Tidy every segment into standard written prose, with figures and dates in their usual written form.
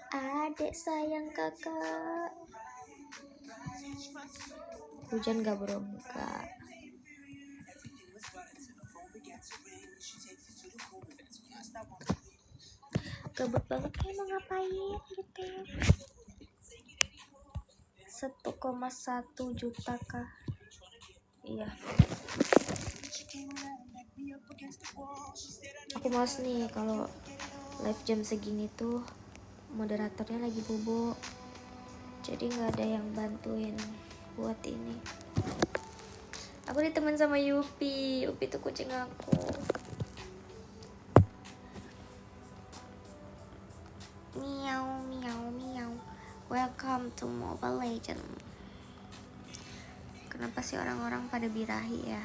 Adek sayang kakak. Hujan gak bro? Enggak. Gabut banget kayak mau ngapain gitu. 1,1 juta kah? Iya. Aku males nih kalau live jam segini tuh moderatornya lagi bobo, jadi nggak ada yang bantuin buat ini. Aku ditemen sama Yupi. Yupi tuh kucing aku. Miau miau miau. Welcome to Mobile Legend. Kenapa sih orang-orang pada birahi ya?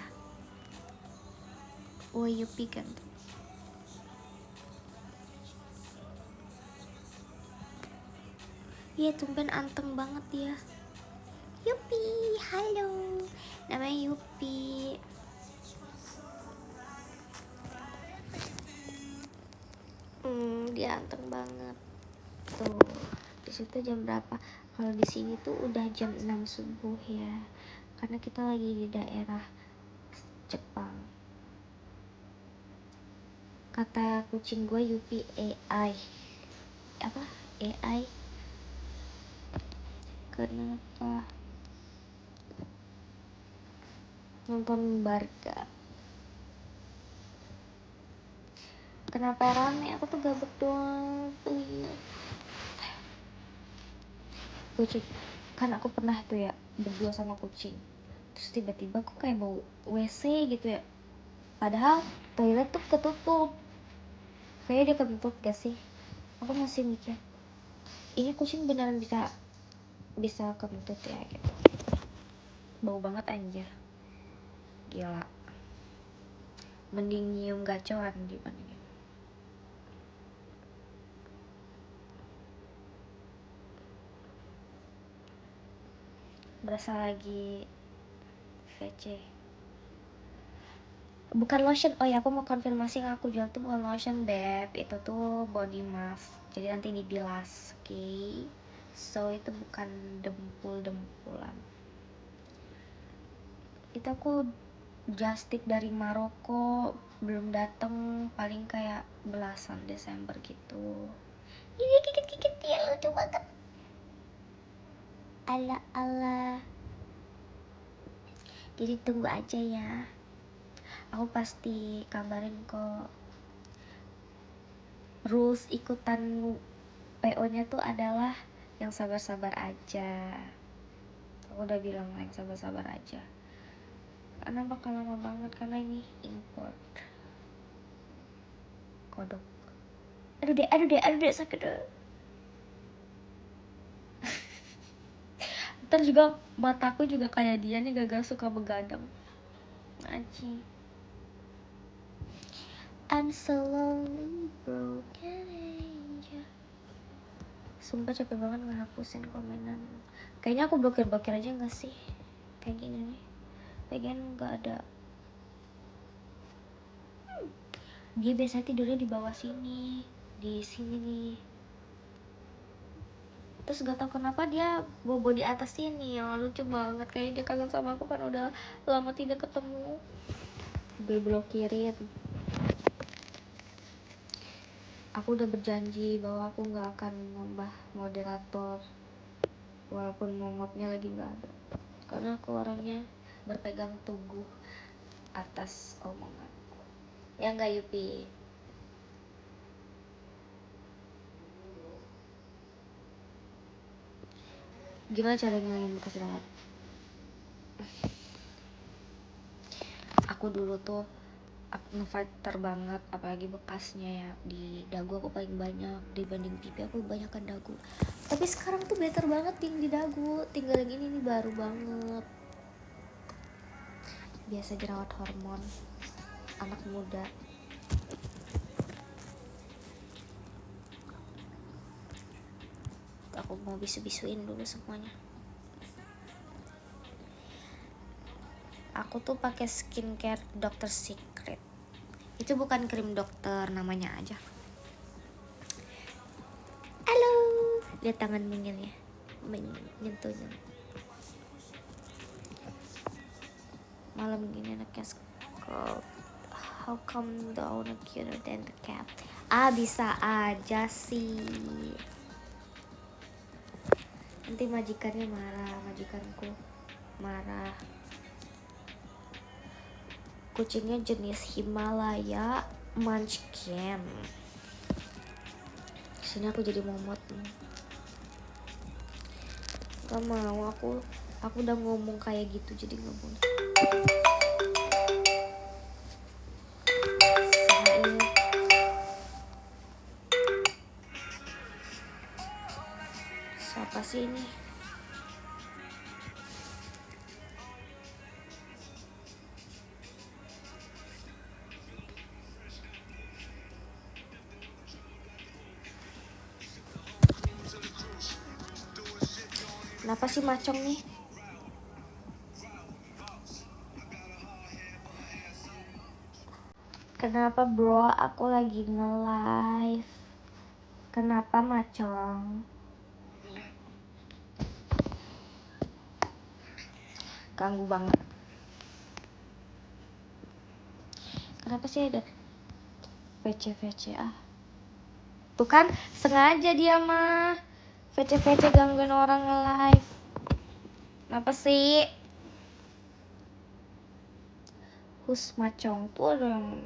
Oh Yupi kan tuh. Iya tumben anteng banget ya. Yupi, halo. Namanya Yupi. Dia anteng banget. Tuh, di situ jam berapa? Kalau di sini tuh udah jam 6 subuh ya. Karena kita lagi di daerah Jepang. Kata kucing gue Yupi AI. Apa? AI? Kenapa? Nonton Barca. Kenapa rame? Aku tuh gabut doang. Kucing. Kan aku pernah tuh ya berdua sama kucing. Terus tiba-tiba aku kayak mau WC gitu ya. Padahal toilet tuh ketutup. Kayaknya dia kentut gak sih? Aku masih mikir, ini kucing beneran bisa kentut ya gitu. Bau banget anjir. Gila. Mending nyium gacoan dibandingin. Berasa lagi VC. Bukan lotion. Oh ya, aku mau konfirmasi yang aku jual tuh bukan lotion beb. Itu tuh body mask. Jadi nanti dibilas, oke? So itu bukan dempul-dempulan. Itu aku just tip dari Maroko, belum dateng, paling kayak belasan Desember gitu. Ini kikit-kikit dia lucu banget. Ala. Jadi tunggu aja ya. Aku pasti kabarin kok. Rules ikutan PO-nya tuh adalah yang sabar-sabar aja. Aku udah bilang yang sabar-sabar aja. Karena bakal lama banget karena ini import. Kodok. Aduh deh sakit deh. Ntar juga mataku juga kayak dia nih gagal suka begadang. Aci. I'm so lonely, broken angel. Sumpah capek banget ngehapusin komenan. Kayaknya aku blokir aja gak sih? Kayak gini nih. Pengen gak ada. Dia biasanya tidurnya di bawah sini. Di sini nih. Terus gak tau kenapa dia bobo di atas sini. Yang lucu banget. Kayaknya dia kangen sama aku kan udah lama tidak ketemu. Gue blokirin. Aku udah berjanji bahwa aku gak akan nambah moderator walaupun momotnya lagi gak ada. Karena aku orangnya berpegang teguh atas omongan. Ya gak Yupi? Gimana cara ngilangin bekas jerawat? Aku dulu tuh ngefighter banget, apalagi bekasnya ya. Di dagu aku paling banyak, dibanding pipi aku kebanyakan dagu. Tapi sekarang tuh better banget yang di dagu. Tinggal yang ini nih baru banget. Biasa jerawat hormon anak muda. Aku mau bisu-bisuin dulu semuanya. Aku tuh pakai skincare Dr. Secret. Itu bukan krim dokter, namanya aja. Halo. Lihat tangan minginnya menyentuh malam gini anaknya scroll. How come the owner cuter than the cat? Bisa aja sih. Nanti majikannya marah, majikanku marah. Kucingnya jenis Himalaya Munchkin. Sini aku jadi momot. Gak mau, aku udah ngomong kayak gitu jadi gak boleh. Siapa sih ini? Kenapa sih macong nih? Kenapa bro? Aku lagi nge-live. Kenapa macong? Ganggu banget. Kenapa sih ada VC Tuh kan sengaja dia mah VC gangguin orang nge-live. Kenapa sih? Macong tuh ada yang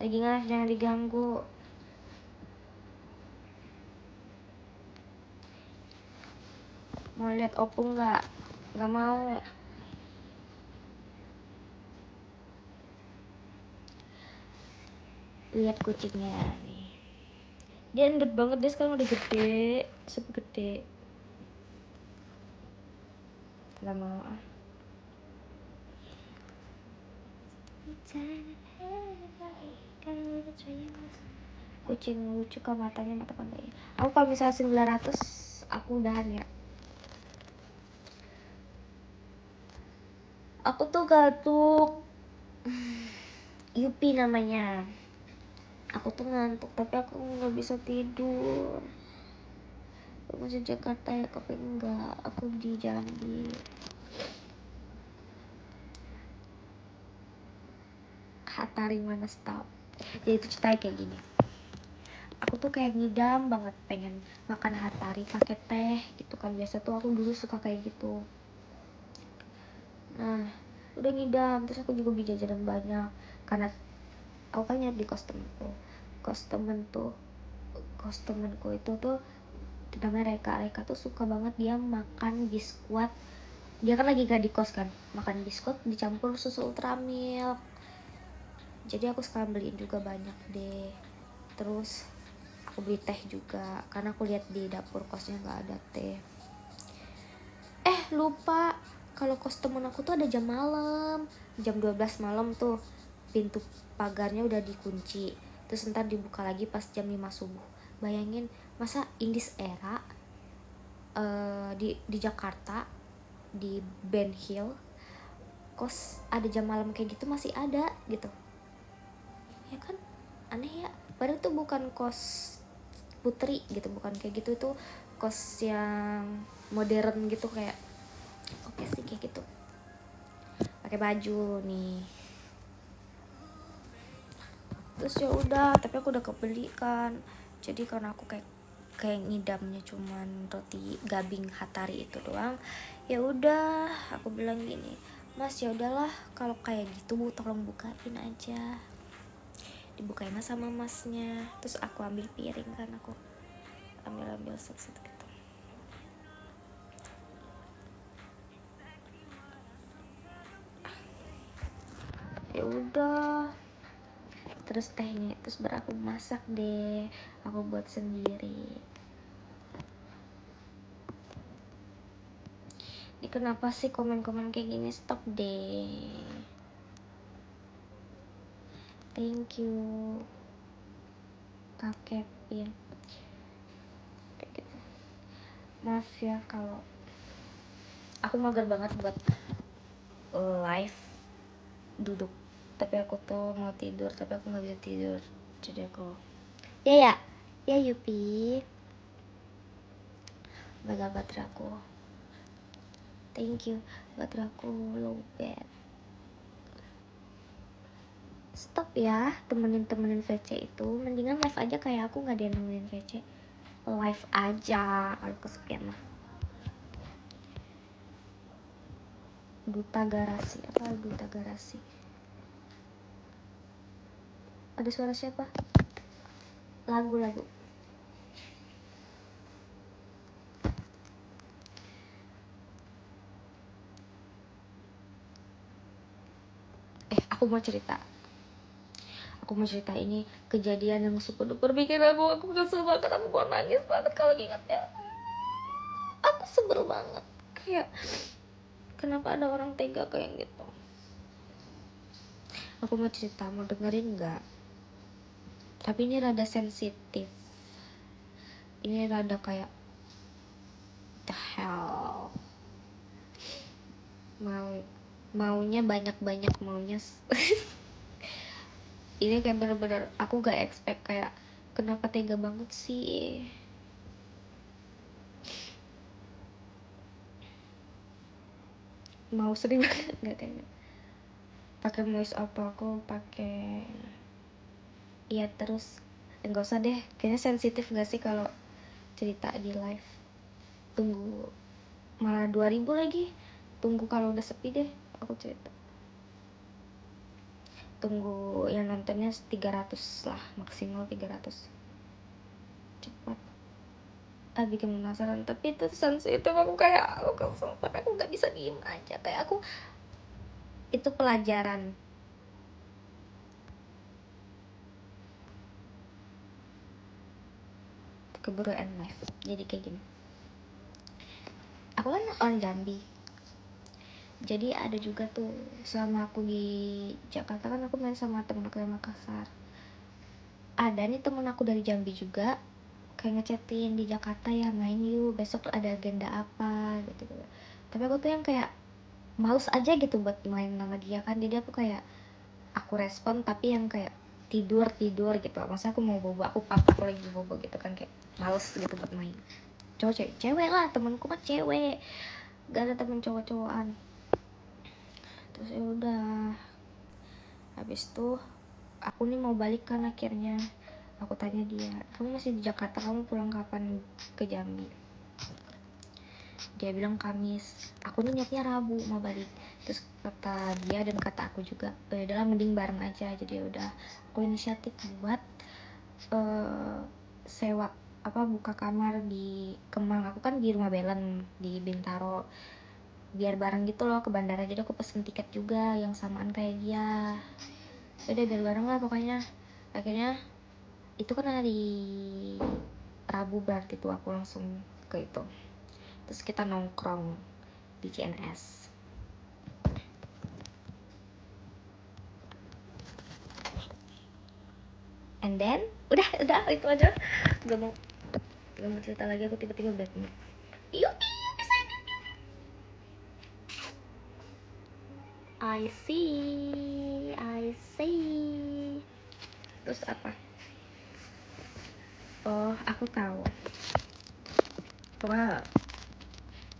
lagi nge-live, jangan diganggu. Mau lihat opung nggak? Nggak mau. Lihat kucingnya nih. Dia endut banget, dia sekarang udah gede, segede. Nggak mau ah. Kucing lucu kan matanya, mata pandai. Aku kalau misalnya 900 aku udahan ya. Aku tuh gatuk. Yupi namanya. Aku tuh ngantuk tapi aku nggak bisa tidur. Aku masih Jakarta ya, tapi enggak. Aku di Jambi. Hatari mana stop. Jadi itu ceritanya kayak gini. Aku tuh kayak ngidam banget pengen makan hatari pakai teh gitu kan. Biasa tuh aku dulu suka kayak gitu. Nah udah ngidam, terus aku juga beli jajanan banyak karena aku kan nyari di kos temenku itu tuh namanya Reka tuh suka banget dia makan biskuit. Dia kan lagi gak di kos kan, makan biskuit dicampur susu ultramilk. Jadi aku sekarang beliin juga banyak deh. Terus aku beli teh juga karena aku lihat di dapur kosnya nggak ada teh. Lupa kalau kos temen aku tuh ada jam malam, jam 12 malam tuh pintu pagarnya udah dikunci, terus ntar dibuka lagi pas jam 5 subuh. Bayangin, masa Indis Era di Jakarta, di Ben Hill, kos ada jam malam kayak gitu masih ada gitu ya kan, aneh ya. Padahal tuh bukan kos putri gitu, bukan kayak gitu, tuh kos yang modern gitu, kayak oke sih kayak gitu, pakai baju nih. Terus ya udah, tapi aku udah kebeli kan. Jadi karena aku kayak ngidamnya cuman roti gabing hatari itu doang, ya udah aku bilang gini, Mas ya udahlah kalau kayak gitu tolong bukain aja. Dibukain sama masnya, terus aku ambil piring kan, aku ambil set gitu. Ya udah, terus tehnya, terus baru aku masak deh, aku buat sendiri. Ini kenapa sih komen-komen kayak gini, stop deh. Thank you Kak Kevin. Kayak gitu. Maaf ya kalau aku mager banget buat live duduk, tapi aku tuh mau tidur tapi aku nggak bisa tidur, jadi aku ya Ya Yupi, bagai batraku, thank you. Batraku low bed. Stop ya temenin VC itu, mendingan live aja kayak aku, nggak ada yang nemenin VC. Live aja kalau kesepian mah. Duta garasi, apa duta garasi? Ada suara siapa? Lagu-lagu. Aku mau cerita ini kejadian yang super duper bikin aku kesel banget, aku mau nangis banget kalau ingatnya. Aku sebel banget, kayak kenapa ada orang tega kayak gitu. Aku mau cerita, mau dengerin nggak? Tapi ini rada sensitif, ini rada kayak the hell, maunya banyak maunya ini kayak bener-bener aku gak expect, kayak kenapa tega banget sih. Mau sering banget nggak tega pakai voice apa, aku pakai iya terus. Nggak usah deh, kayaknya sensitif gak sih kalau cerita di live. Tunggu malah 2000 lagi, tunggu kalau udah sepi deh aku cerita. Tunggu yang nontonnya 300 lah, maksimal 300. Cepat. Bikin penasaran, tapi itu sensitif, aku kayak aku kesel, tapi aku nggak bisa diem aja, kayak aku itu pelajaran. Keburu end live, jadi kayak gini. Aku kan orang Jambi, jadi ada juga tuh selama aku di Jakarta kan aku main sama temen aku yang Makassar. Ada nih temen aku dari Jambi juga kayak ngechatin, di Jakarta ya main yuk, besok ada agenda apa gitu. Tapi aku tuh yang kayak males aja gitu buat main sama dia kan, jadi aku kayak aku respon tapi yang kayak tidur gitu. Masa aku mau bobo, aku lagi bobo gitu kan, kayak males gitu buat main. Cewek lah, temenku mah cewek, gak ada temen cowok-cowokan. Terus ya udah, habis tuh aku nih mau balik kan akhirnya. Aku tanya dia, kamu masih di Jakarta, kamu pulang kapan ke Jambi? Dia bilang Kamis. Aku nih niatnya Rabu mau balik. Terus kata dia dan kata aku juga, udahlah mending bareng aja. Jadi udah aku inisiatif buat sewa buka kamar di Kemang. Aku kan di Rumah Belen di Bintaro, biar bareng gitu loh ke bandara. Jadi aku pesen tiket juga yang samaan kayak dia. Udah biar bareng lah pokoknya. Akhirnya itu kan hari Rabu, berarti tuh aku langsung ke itu. Terus kita nongkrong di CNS. And then udah itu aja. Gak mau cerita lagi, aku tiba-tiba bad mood. Yuk, I see. Terus apa? Oh, aku tahu. Pokoknya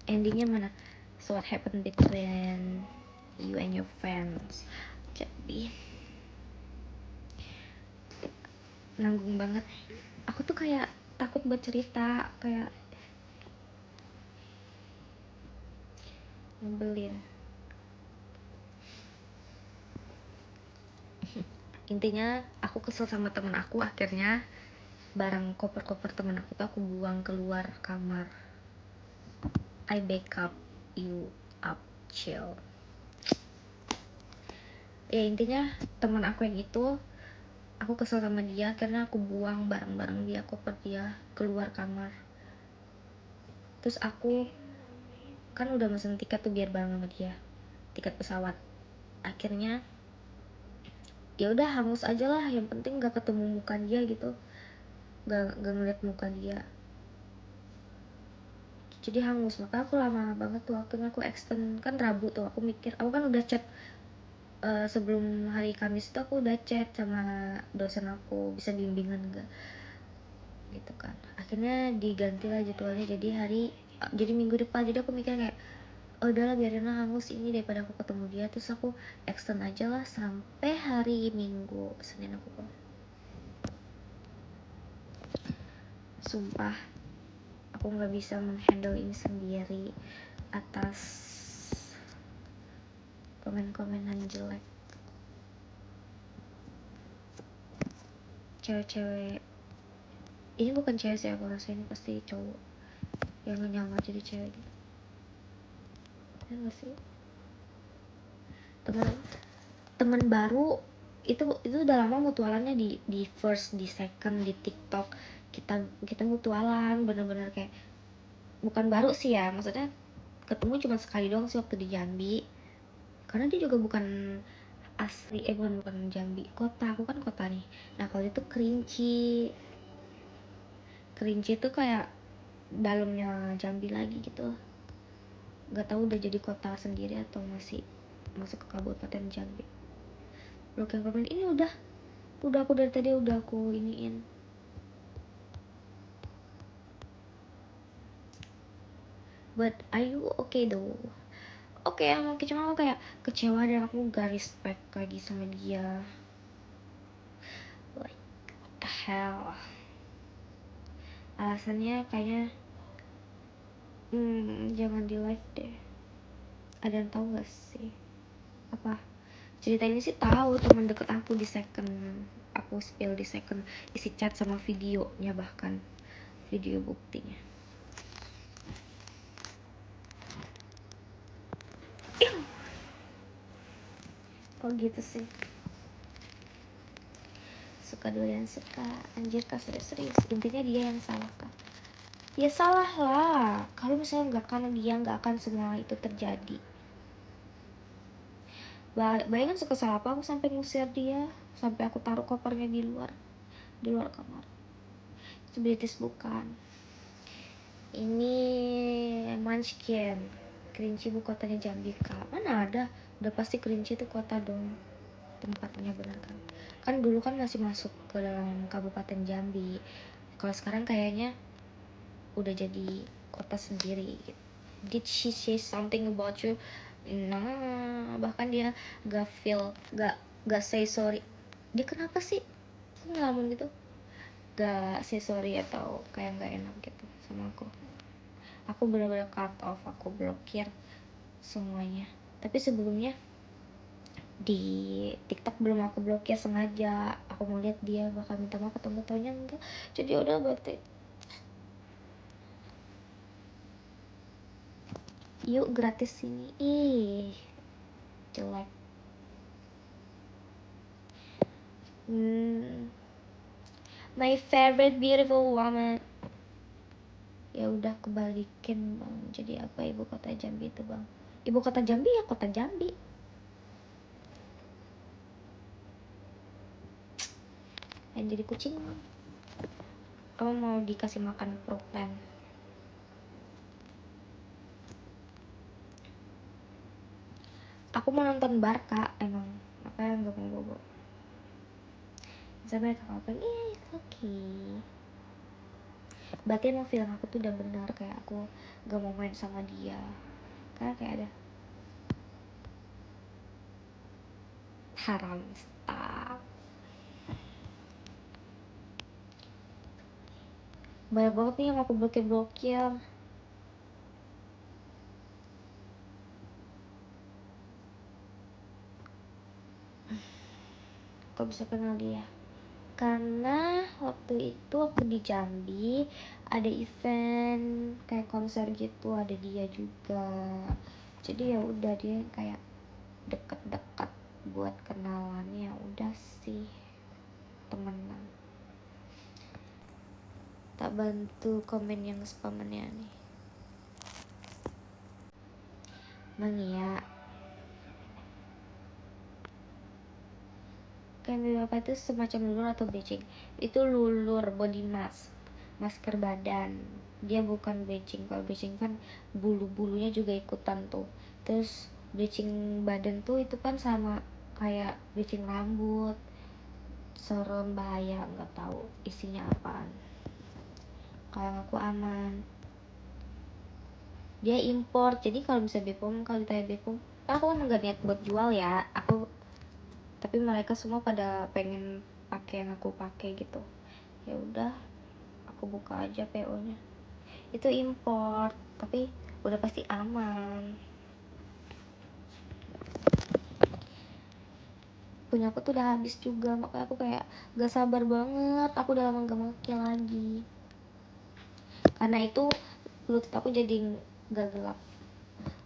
endingnya mana? So what happened between you and your friends? Jadi nanggung banget. Aku tuh kayak takut buat cerita, kayak nyebelin. Intinya aku kesel sama temen aku, akhirnya barang koper-koper temen aku tuh aku buang keluar kamar. I backup you up, chill. Ya intinya temen aku yang itu, aku kesel sama dia karena aku buang barang-barang dia, koper dia keluar kamar. Terus aku kan udah mesen tiket tuh biar bareng sama dia, tiket pesawat. Akhirnya ya udah hangus aja lah, yang penting gak ketemu muka dia gitu, gak ngeliat muka dia, jadi hangus. Maka aku lama banget tuh, akhirnya aku extend. Kan Rabu tuh aku mikir, aku kan udah chat sebelum hari Kamis itu aku udah chat sama dosen aku, bisa bimbingan gak gitu kan. Akhirnya digantilah jadwalnya jadi minggu depan. Jadi aku mikir kayak udahlah biarin lah hangus ini daripada aku ketemu dia. Terus aku extend aja lah sampai hari Minggu, Senin aku pulang. Sumpah aku nggak bisa menghandle ini sendiri atas komen-komenan jelek cewek-cewek. Ini bukan cewek sih, aku rasa ini pasti cowok yang nyamar jadi cewek gitu. Ya nggak sih? Teman baru itu udah lama mutualannya di first, di second, di TikTok. Kita mutualan bener-bener kayak bukan baru sih ya, maksudnya ketemu cuma sekali doang sih waktu di Jambi. Karena dia juga bukan asli, bukan Jambi kota, aku kan kota nih. Nah kalau itu Kerinci tuh kayak dalamnya Jambi lagi gitu. Gak tahu udah jadi kota sendiri atau masih masuk ke Kabupaten Jambi. Blok yang komen ini udah aku dari tadi udah aku iniin. But are you okay though? Oke, I'm okay, cuma aku kayak kecewa dan aku gak respect lagi sama dia. Like what the hell? Alasannya kayaknya jangan di live deh. Ada yang tahu nggak sih apa cerita ini? Sih tahu, teman deket aku di second, aku spill di second, isi chat sama videonya, bahkan video buktinya. Oh gitu sih, suka doyan suka, anjir kak, serius intinya dia yang salah kak. Ya salah lah, kalau misalnya nggak, karena dia nggak akan semua itu terjadi. Bayangkan sekesal apa aku sampai ngusir dia, sampai aku taruh kopernya di luar kamar. Itu British bukan, ini Munchkin. Kerinci ibu kotanya Jambi kak. Mana ada, udah pasti Kerinci itu kota dong tempatnya, bener kan dulu kan masih masuk ke dalam Kabupaten Jambi. Kalau sekarang kayaknya udah jadi kota sendiri. Did she say something about you? Nah, bahkan dia gak say sorry. Dia kenapa sih ngelamun gitu, gak say sorry atau kayak gak enak gitu sama aku benar-benar cut off, aku blokir semuanya. Tapi sebelumnya di TikTok belum aku blokir, sengaja aku mau lihat dia bakal minta maaf atau enggak, taunya enggak. Jadi udah berarti yuk gratis sini. Ih jelek. My favorite beautiful woman. Ya udah kebalikin bang, jadi apa ibu kota Jambi itu bang? Ibu kota Jambi ya kota Jambi. Yang jadi kucing, kamu mau dikasih makan Proplan. Aku mau nonton Barca emang, makanya nggak mau bobo. Sampai apa? It's okay. Berarti emang film aku tuh udah benar, kayak aku gak mau main sama dia karena kayak ada haram. Stop. Banyak banget nih yang aku blokir. Kok bisa kenal dia? Karena waktu itu aku di Jambi ada event kayak konser gitu, ada dia juga. Jadi ya udah, dia kayak deket-deket buat kenalannya, udah sih temenan. Tak bantu komen yang spamannya nih. Mang ya, kan apa itu semacam lulur atau bleaching? Itu lulur body mask, masker badan. Dia bukan bleaching. Kalau bleaching kan bulu-bulunya juga ikutan tuh. Terus bleaching badan tuh itu kan sama kayak bleaching rambut. Serem, bahaya, nggak tahu isinya apaan. kalau aku aman. Dia import, jadi kalau bisa Bepom, kalau ditanya Bepom, aku kan nggak niat buat jual ya, tapi mereka semua pada pengen pakai yang aku pakai gitu. Ya udah, aku buka aja PO-nya. Itu import, tapi udah pasti aman. Punya aku tuh udah habis juga, makanya aku kayak gak sabar banget. Aku udah lama gak pakai lagi. Karena itu lutut aku jadi gak gelap.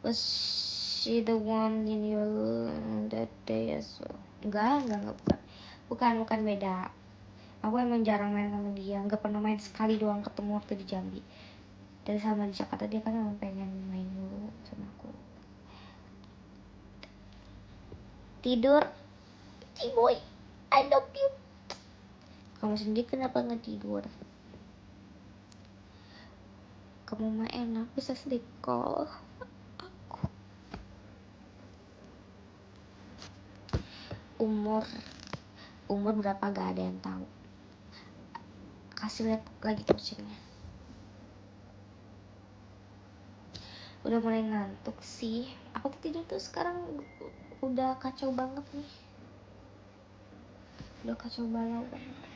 Was she the one in your that day as well? Enggak, bukan beda. Aku emang jarang main sama dia, nggak pernah main, sekali doang ketemu waktu di Jambi. Dan sama di Jakarta dia kan emang pengen main dulu sama aku. Tidur, Ciboy, I love you. Kamu sendiri kenapa nggak tidur? Kamu mah enak bisa sleep call aku. Umur berapa gak ada yang tahu. Kasih lihat lagi kucingnya. Udah mulai ngantuk sih. Aku tuh tidur tuh sekarang udah kacau banget nih. Udah kacau balau banget.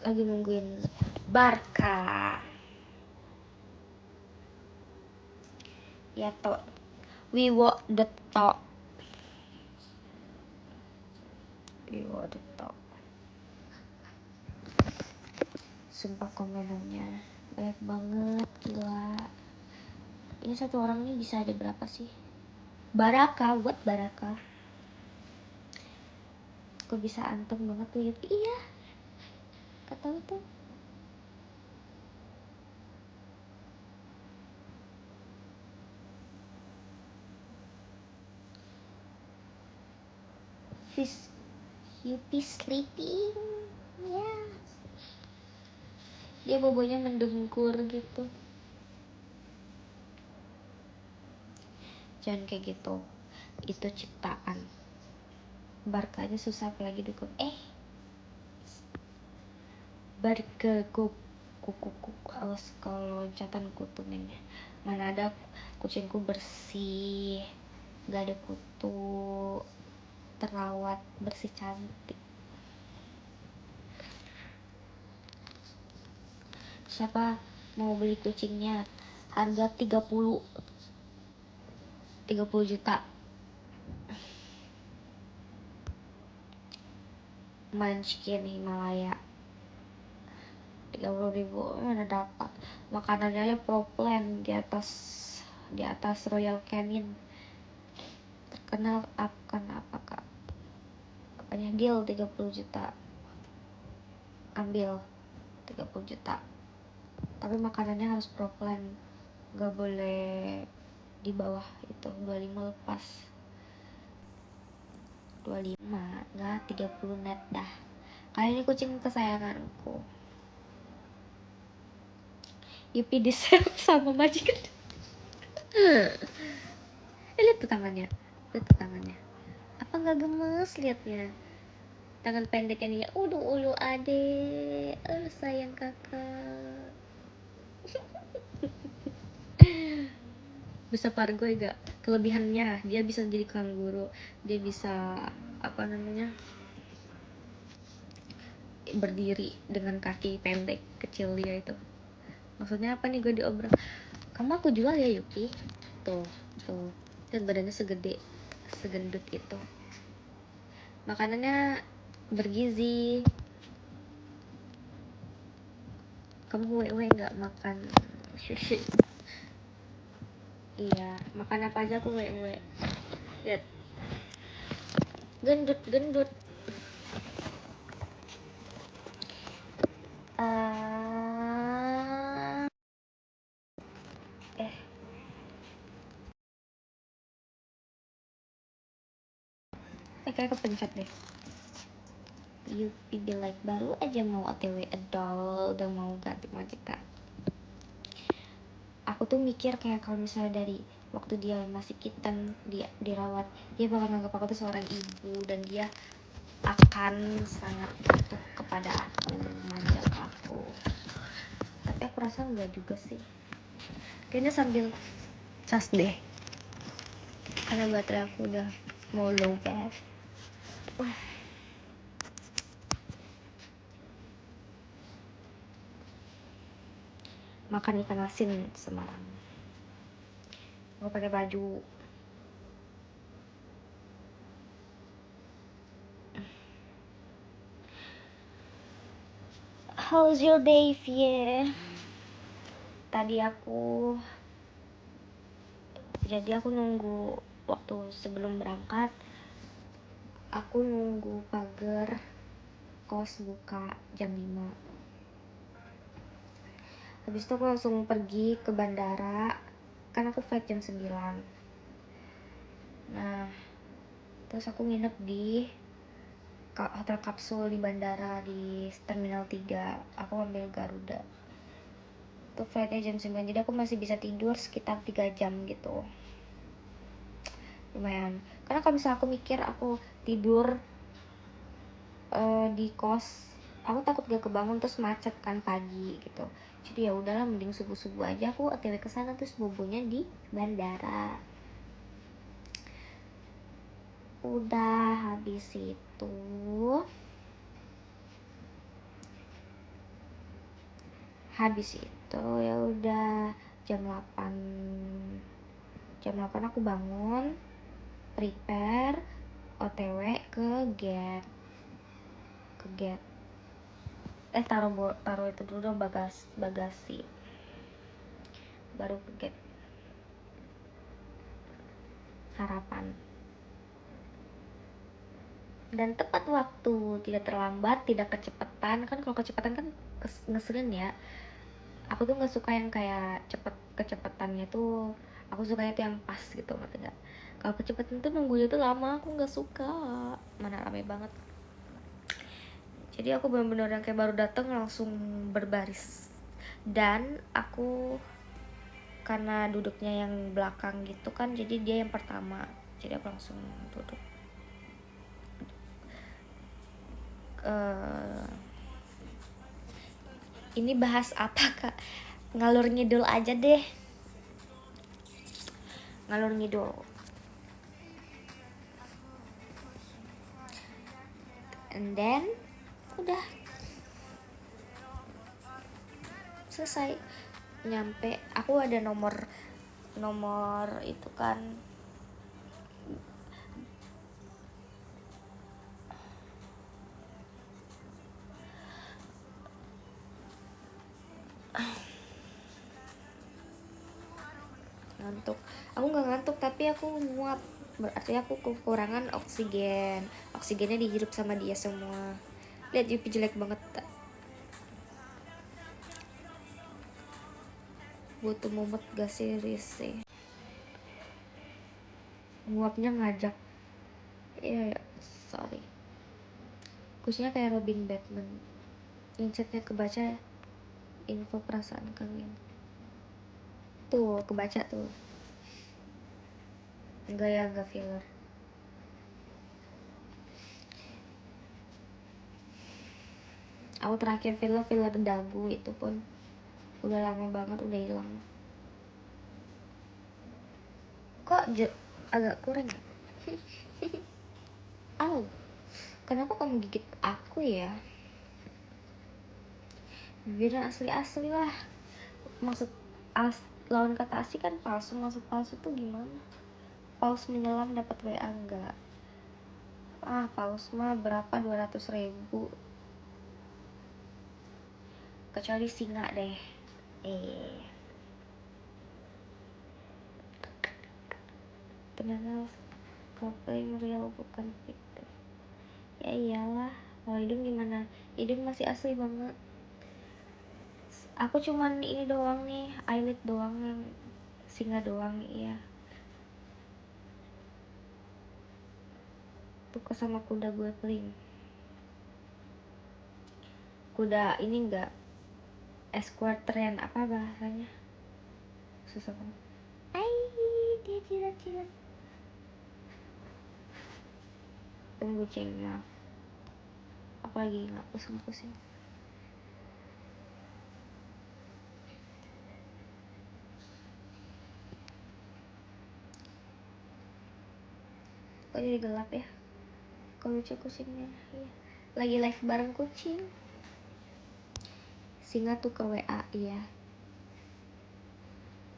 Lagi nungguin Barca. Ya toh, we walk the talk. We walk the talk. Sumpah komenannya banyak banget, gila. Ini satu orang nih bisa ada berapa sih? Baraka, buat Baraka. Kok bisa anteng banget tuh ya? Iya, kata lu tuh. Fish, you be sleeping. Ya. Yeah. Dia bobonya mendengkur gitu. Jangan kayak gitu. Itu ciptaan. Barca aja susah apalagi dukung. Barca kuku awas kalau loncatan kutu nih. Mana ada kucingku bersih, gak ada kutu, terawat, bersih, cantik. Siapa mau beli kucingnya? Harga 30 juta. Munchkin Himalaya 30.000 mana dapat. Makanannya ya pro plan di atas Royal Canin. Terkenal akan apa kak? Apanya deal 30 juta. Ambil 30 juta. Tapi makanannya harus pro plan. Gak boleh di bawah itu 25 lepas. 25 enggak 30 net dah. Kali ini kucing kesayanganku. Yupi diserang sama majikan. Lihat tuh tangannya. Apa nggak gemes liatnya? Tangan pendeknya dia. Ulu ade. Sayang kakak. Bisa pargoy gak? Kelebihannya dia bisa jadi kanguru. Dia bisa apa namanya? Berdiri dengan kaki pendek kecil dia itu. Maksudnya apa nih gue diobrak? Kamu aku jual ya Yuki. Tuh. Dan badannya segendut itu. Makanannya bergizi. Kamu wewe nggak makan sushi? Iya, makan apa aja aku wewe. Lihat, gendut. uh, kayak kepencet deh. You be like baru aja mau OTW adult, udah mau ganti majikan. Aku tuh mikir kayak kalau misalnya dari waktu dia masih kitten, dia dirawat, dia bakal menganggap aku tuh seorang ibu, dan dia akan sangat patuh kepada aku, manja ke aku. Tapi aku rasa enggak juga sih, kayaknya sambil cas deh karena baterai aku udah mau low bat. Makan ikan asin semalam, aku pakai baju. How's your day, Vie? Tadi aku nunggu waktu sebelum berangkat, aku nunggu pagar kos buka jam 5. Habis itu aku langsung pergi ke bandara, kan aku flight jam 9. Nah, terus aku nginep di hotel kapsul di bandara di Terminal 3. Aku ambil Garuda. Tuh flightnya jam 9, jadi aku masih bisa tidur sekitar 3 jam gitu. Lumayan. Karena kalau misalnya aku mikir aku tidur di kos, aku takut gak kebangun terus macet kan pagi gitu. Jadi ya udahlah, mending subuh-subuh aja aku OTW ke sana, terus bobonya di bandara. Udah habis itu ya udah jam 8 aku bangun, prepare, OTW ke gate. Taruh itu dulu dong, bagasi, baru ke gate sarapan. Dan tepat waktu, tidak terlambat, tidak kecepatan. Kan kalau kecepatan kan ngeselin ya. Aku tuh nggak suka yang kayak kecepatannya tuh. Aku sukanya tuh yang pas gitu, ngerti nggak? Kalau kecepatan tuh nunggunya tuh lama, aku nggak suka. Mana rame banget. Jadi aku benar-benar yang kayak baru datang langsung berbaris. Dan aku karena duduknya yang belakang gitu kan, jadi dia yang pertama. Jadi aku langsung duduk. Ini bahas apa, Kak? Ngalur ngidul aja deh. Ngalur ngidul. And then udah selesai. Nyampe, aku ada nomor itu kan, ngantuk. Aku nggak ngantuk tapi aku nguap, berarti aku kekurangan oksigennya dihirup sama dia semua. Lihat Yupi jelek banget, butuh mumet gak sih Rise? Nguapnya ngajak ya, sorry. Kusnya kayak Robin Batman, incetnya kebaca info perasaan kalian tuh, kebaca tuh. Enggak filler. Aku terakhir filler dagu itu pun udah lama banget, udah hilang. Kok agak kurang ya? Au, kenapa kamu gigit aku ya? Bibirnya asli lah. Maksud lawan kata asli kan palsu. Maksud palsu tuh gimana? Paus menyelam dapat WA enggak? Paus mah berapa, 200.000. Kecuali singa deh. Ternyata fotonya real bukan fiktif. Ya iyalah, kalau hidung gimana? Hidung masih asli banget. Aku cuman ini doang nih, eyelid doang yang singa doang. Iya, tuh sama kuda gue peling. Kuda ini enggak equestrian, apa bahasanya, susah banget. dia jilat tunggu cengnya apalagi nggak pusing kok jadi gelap ya. Kok lucu kucingnya ya. Lagi live bareng kucing. Singa tuh ke WA ya.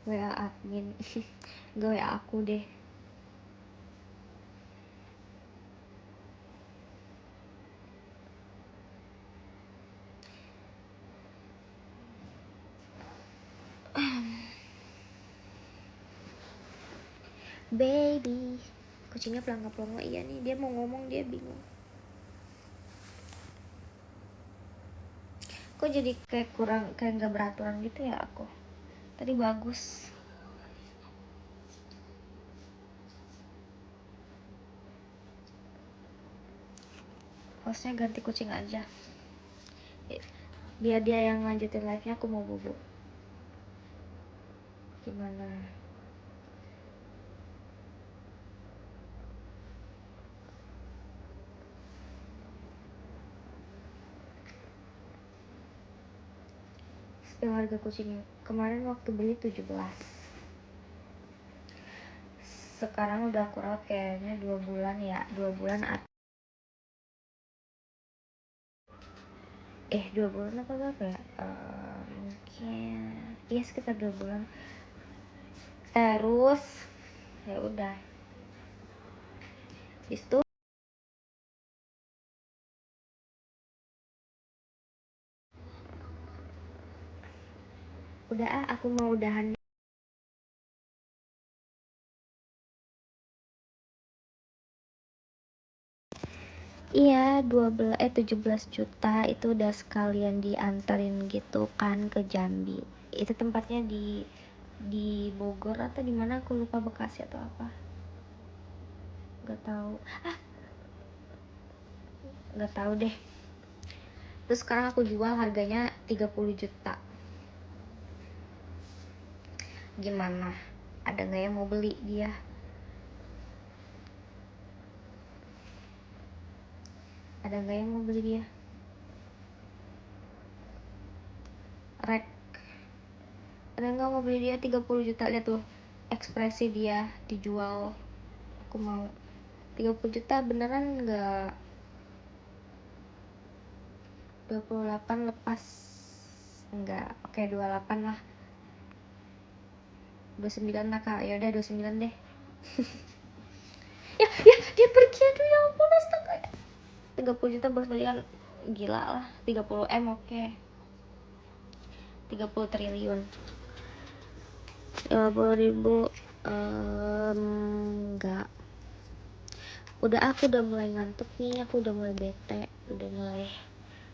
WA admin. Gak WA aku deh. Baby. Kucingnya pelangga-pelangga iya nih. Dia mau ngomong dia bingung. Kok jadi kayak kurang kayak nggak beraturan gitu ya aku. Tadi bagus. Hostnya ganti kucing aja. Biar dia yang lanjutin live-nya, aku mau bobo. Gimana? Harga kucingnya kemarin waktu beli 17. Sekarang udah aku rawat kayaknya 2 bulan ya. 2 bulan 2 bulan apa berapa ya? Mungkin ya sekitar 2 bulan. Terus ya udah. Itu udah aku mau udahan. Iya 17 juta itu udah sekalian dianterin gitu kan ke Jambi. Itu tempatnya di Bogor atau di mana aku lupa, Bekasi atau apa, nggak tahu. Nggak tahu deh. Terus sekarang aku jual harganya 30 juta. Gimana? Ada nggak yang mau beli dia? Ada nggak yang mau beli dia? Rek. Ada nggak mau beli dia 30 juta? Lihat tuh ekspresi dia dijual. Aku mau 30 juta beneran nggak? 28 lepas enggak, oke 28 lah, 29 lah kak, ya udah 29 deh. Ya dia pergi, aduh ya ampun astaga. 30 juta bos beli kan gila lah. 30 M oke. 30 triliun 50 ribu enggak. Aku udah mulai ngantuk nih, aku udah mulai bete, udah mulai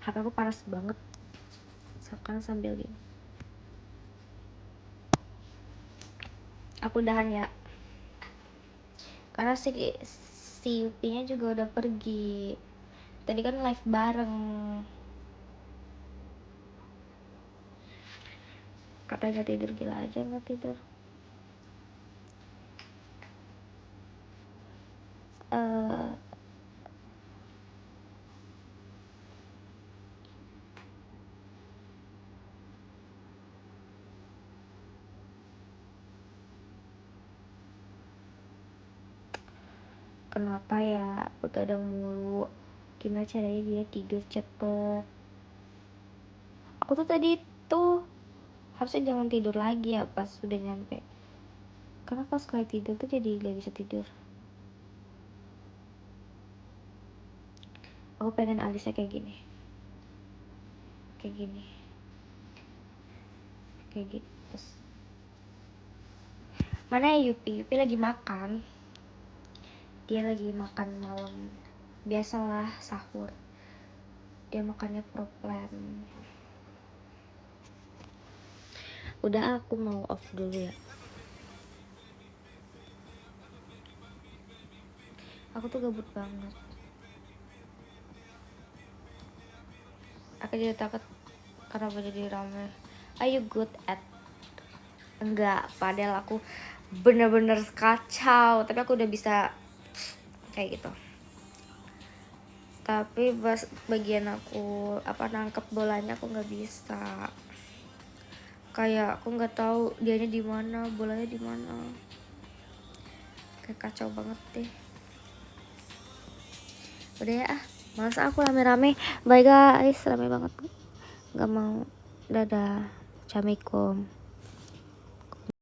HP aku panas banget sekarang sambil gini. Aku udahan ya karena si Yupinya juga udah pergi. Tadi kan live bareng, katanya gak tidur, gila aja gak tidur. Kenapa ya begadang mulu? Gimana caranya dia tidur cepet? Aku tuh tadi tuh harusnya jangan tidur lagi ya pas udah nyampe, karena pas sekali tidur tuh jadi gak bisa tidur. Aku pengen alisnya kayak gini, kayak gini, kayak gitu. Terus mana ya Yupi lagi makan. Dia lagi makan malam, biasalah sahur. Dia makannya proplan. Udah aku mau off dulu ya. Aku tuh gabut banget. Aku jadi takut kenapa jadi rame. Are you good at? Enggak, padahal aku bener-bener kacau, tapi aku udah bisa kayak gitu. Tapi pas bagian aku nangkep bolanya aku nggak bisa, kayak aku nggak tahu dianya di mana, bolanya di mana, kayak kacau banget deh. Udah ya, males aku rame-rame. Bye guys, rame banget, nggak mau. Dadah, assalamualaikum.